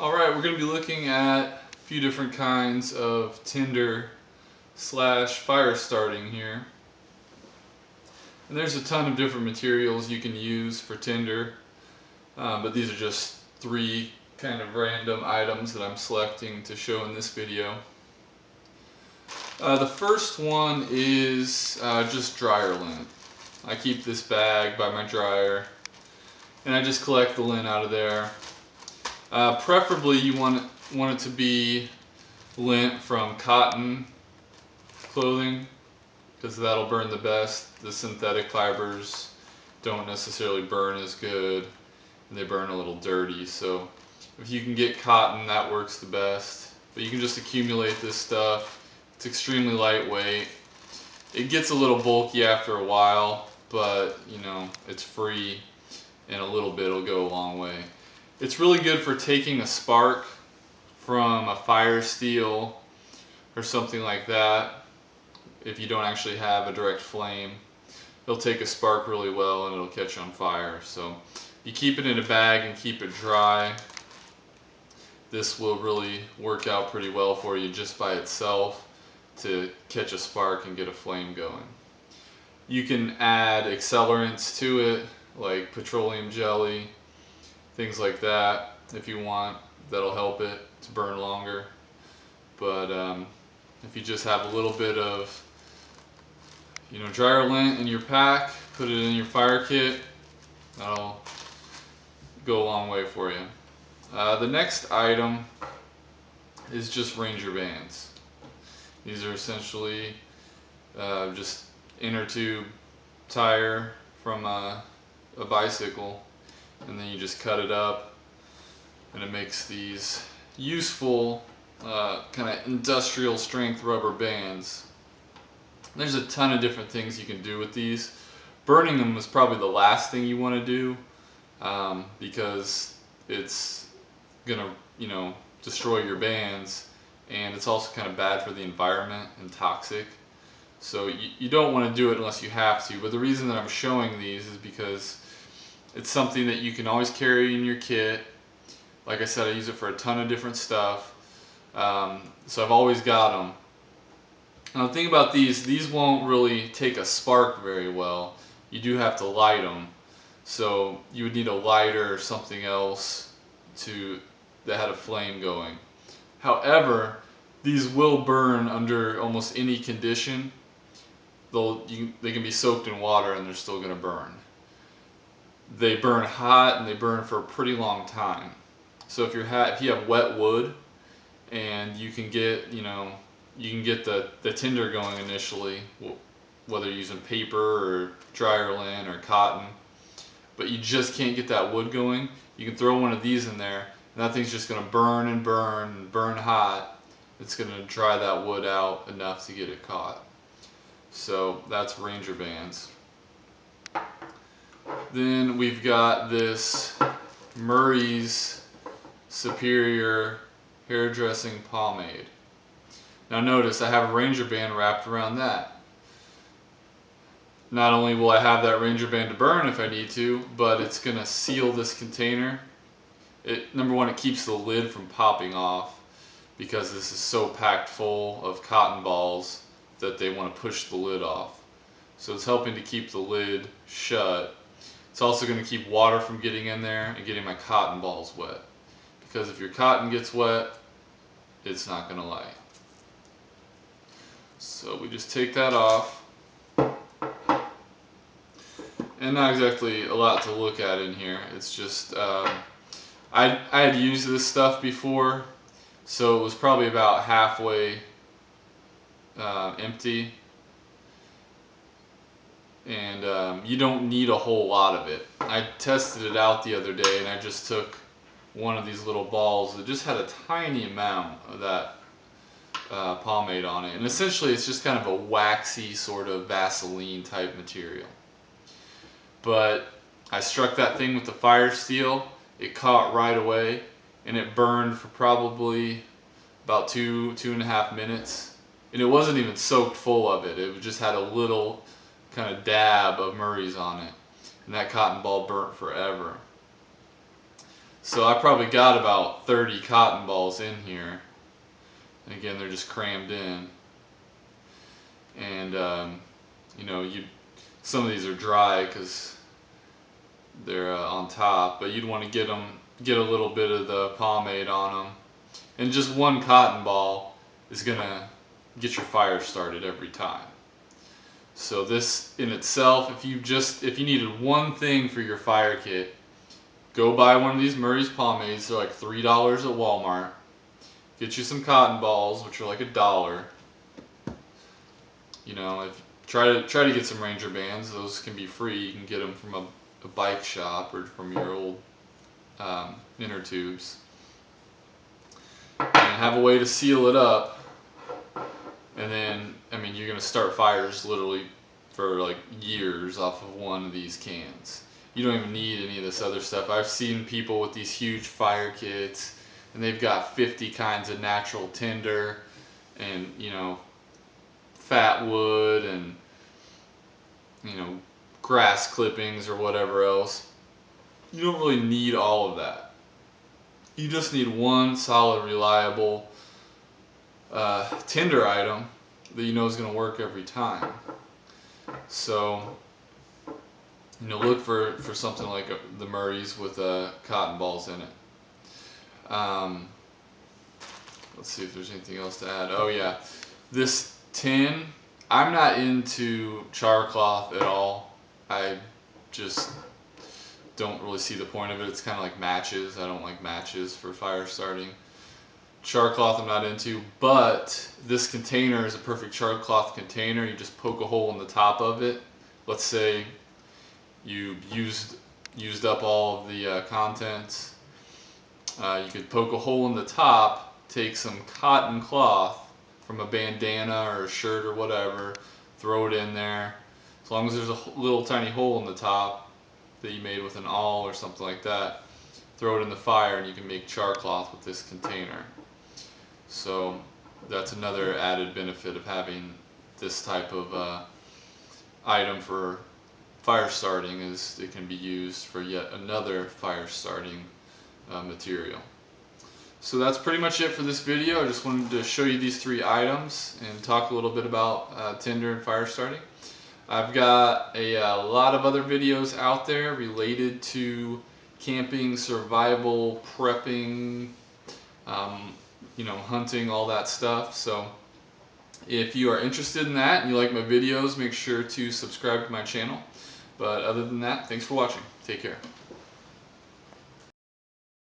Alright, we're going to be looking at a few different kinds of Tinder slash fire starting here. And there's a ton of different materials you can use for Tinder, but these are just three kind of random items that I'm selecting to show in this video. The first one is just dryer lint. I keep this bag by my dryer and I just collect the lint out of there. Preferably you want it to be lint from cotton clothing because that'll burn the best. The synthetic fibers don't necessarily burn as good and they burn a little dirty, so if you can get cotton, that works the best. But you can just accumulate this stuff. It's extremely lightweight. It gets a little bulky after a while, but you know, it's free and a little bit will go a long way. It's really good for taking a spark from a fire steel or something like that. If you don't actually have a direct flame, it'll take a spark really well and it'll catch on fire. So you keep it in a bag and keep it dry. This will really work out pretty well for you just by itself to catch a spark and get a flame going. You can add accelerants to it like petroleum jelly, things like that if you want. That'll help it to burn longer. But if you just have a little bit of dryer lint in your pack, put it in your fire kit, that'll go a long way for you. The next item is just Ranger bands. These are essentially just inner tube tire from a bicycle, and then you just cut it up and it makes these useful kind of industrial strength rubber bands. There's a ton of different things you can do with these. Burning them is probably the last thing you want to do because it's gonna destroy your bands, and it's also kind of bad for the environment and toxic. So you don't want to do it unless you have to. But the reason that I'm showing these is because it's something that you can always carry in your kit. Like I said, I use it for a ton of different stuff. So I've always got them. Now the thing about these won't really take a spark very well. You do have to light them. So you would need a lighter or something else that had a flame going. However, these will burn under almost any condition. They can be soaked in water and they're still going to burn. They burn hot and they burn for a pretty long time. So if you have wet wood and you can get the tinder going initially, whether you're using paper or dryer lint or cotton, but you just can't get that wood going, you can throw one of these in there and that thing's just going to burn and burn and burn hot. It's going to dry that wood out enough to get it caught. So that's Ranger bands. Then we've got this Murray's Superior hairdressing pomade. Now notice I have a Ranger band wrapped around that. Not only will I have that Ranger band to burn if I need to, but it's going to seal this container. Number one, it keeps the lid from popping off because this is so packed full of cotton balls that they want to push the lid off. So it's helping to keep the lid shut. It's also going to keep water from getting in there and getting my cotton balls wet. Because if your cotton gets wet, it's not going to light. So we just take that off. And not exactly a lot to look at in here. It's just, I had used this stuff before, so it was probably about halfway empty. And you don't need a whole lot of it. I tested it out the other day and I just took one of these little balls that just had a tiny amount of that pomade on it. And essentially it's just kind of a waxy sort of Vaseline type material. But I struck that thing with the fire steel, it caught right away, and it burned for probably about 2.5 minutes. And it wasn't even soaked full of it, it just had a little kind of dab of Murray's on it. And that cotton ball burnt forever. So I probably got about 30 cotton balls in here. And again, they're just crammed in. And you know, some of these are dry because they're on top, but you'd want to get a little bit of the pomade on them. And just one cotton ball is gonna get your fire started every time. So this in itself, if you needed one thing for your fire kit, go buy one of these Murray's pomades. They're like $3 at Walmart. Get you some cotton balls, which are like $1. You know, if try to get some Ranger bands. Those can be free. You can get them from a bike shop or from your old inner tubes. And have a way to seal it up. And then, I mean, you're gonna start fires literally for like years off of one of these cans. You don't even need any of this other stuff. I've seen people with these huge fire kits, and they've got 50 kinds of natural tinder, and you know, fat wood, and you know, grass clippings or whatever else. You don't really need all of that. You just need one solid, reliable tinder item that you know is going to work every time. So, you know, look for something like the Murray's with cotton balls in it. Let's see if there's anything else to add. Oh yeah, this tin, I'm not into char cloth at all. I just don't really see the point of it. It's kind of like matches. I don't like matches for fire starting. Char cloth I'm not into, but this container is a perfect char cloth container. You just poke a hole in the top of it. Let's say you used up all of the contents. You could poke a hole in the top, take some cotton cloth from a bandana or a shirt or whatever, throw it in there. As long as there's a little tiny hole in the top that you made with an awl or something like that, throw it in the fire and you can make char cloth with this container. So that's another added benefit of having this type of item for fire starting, is it can be used for yet another fire starting material. So that's pretty much it for this video. I just wanted to show you these 3 items and talk a little bit about tinder and fire starting. I've got a lot of other videos out there related to camping, survival, prepping, you know, hunting, all that stuff. So if you are interested in that and you like my videos, make sure to subscribe to my channel. But other than that, thanks for watching. Take care.